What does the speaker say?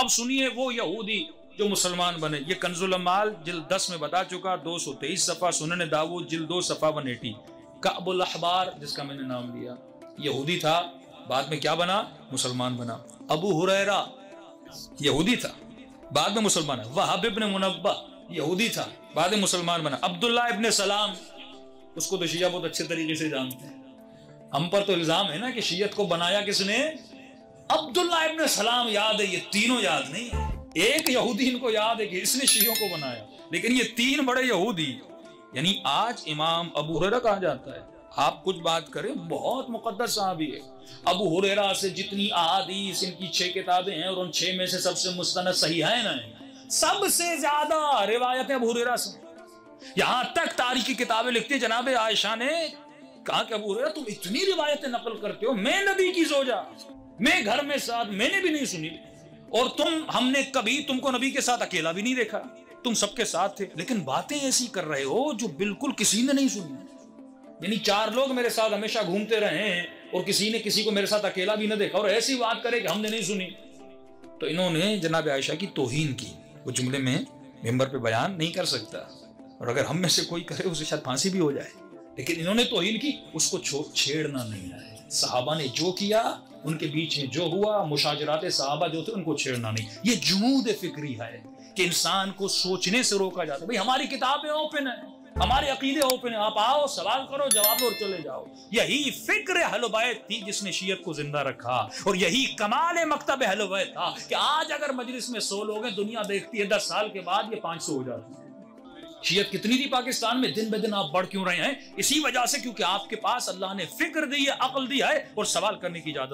اب سنیے وہ یہودی جو مسلمان بنے. یہ کنز الاموال جلد 10 میں بتا چکا, 223 صفحہ, سنن داؤد جلد 2 صفحہ 180. کعب الاحبار جس کا میں نے نام لیا, یہودی تھا, بعد میں کیا بنا؟ مسلمان بنا. ابو ہریرہ یہودی تھا, بعد میں مسلمان ہے. وہب ابن منبہ یہودی تھا, بعد میں مسلمان بنا. عبداللہ ابن سلام, اس کو تو شیعہ بہت اچھے طریقے سے جانتے ہیں. ہم پر تو الزام ہے نا کہ شیعت کو بنایا کس نے؟ عبداللہ ابن سلام یاد ہے, یہ تینوں یاد نہیں. ایک یہودی ان کو یاد ہے کہ اس نے شیعوں کو بنایا, لیکن یہ 3 بڑے یہودی. یعنی آج امام ابو ہریرہ کہا جاتا ہے, آپ کچھ بات کریں, بہت مقدس صحابی ہے. ابو ہریرہ سے جتنی احادیث, ان کی 6 کتابیں ہیں اور ان 6 میں سے سب سے مستند صحیحین ہیں. سب سے زیادہ روایتیں ابو ہریرہ سے. یہاں تک تاریخی کتابیں لکھتی ہیں جناب عائشہ نے کہا کہ ابو ہریرہ تم اتنی روایتیں نقل کرتے ہو, میں نبی کی زوجہ, میں گھر میں ساتھ, میں نے بھی نہیں سنی, اور ہم نے کبھی تم کو نبی کے ساتھ اکیلا بھی نہیں دیکھا, تم سب کے ساتھ تھے, لیکن باتیں ایسی کر رہے ہو جو بالکل کسی نے نہیں سنی. یعنی 4 لوگ میرے ساتھ ہمیشہ گھومتے رہے ہیں اور کسی نے کسی کو میرے ساتھ اکیلا بھی نہ دیکھا, اور ایسی بات کرے کہ ہم نے نہیں سنی. تو انہوں نے جناب عائشہ کی توہین کی. وہ جملے میں ممبر پہ بیان نہیں کر سکتا, اور اگر ہم میں سے کوئی کرے اسے شاید پھانسی بھی ہو جائے, لیکن انہوں نے توہین کی, اس کو چھیڑنا نہیں ہے. صحابہ نے جو کیا, ان کے بیچ میں جو ہوا, مشاجرات صحابہ جو تھے, ان کو چھیڑنا نہیں. یہ جمود فکری ہے کہ انسان کو سوچنے سے روکا جاتا ہے. بھئی ہماری کتابیں اوپن ہیں, ہمارے عقیدے اوپن ہیں, آپ آؤ, سوال کرو, جواب دو اور چلے جاؤ. یہی فکر اہل بیت تھی جس نے شیعت کو زندہ رکھا, اور یہی کمال مکتب اہل بیت تھا کہ آج اگر مجلس میں 100 لوگ ہیں, دنیا دیکھتی ہے 10 سال کے بعد یہ 500 ہو جاتی ہے. شیعت کتنی تھی پاکستان میں, دن بہ دن آپ بڑھ کیوں رہے ہیں؟ اسی وجہ سے کیونکہ آپ کے پاس اللہ نے فکر دی ہے, عقل دی ہے, اور سوال کرنے کی اجازت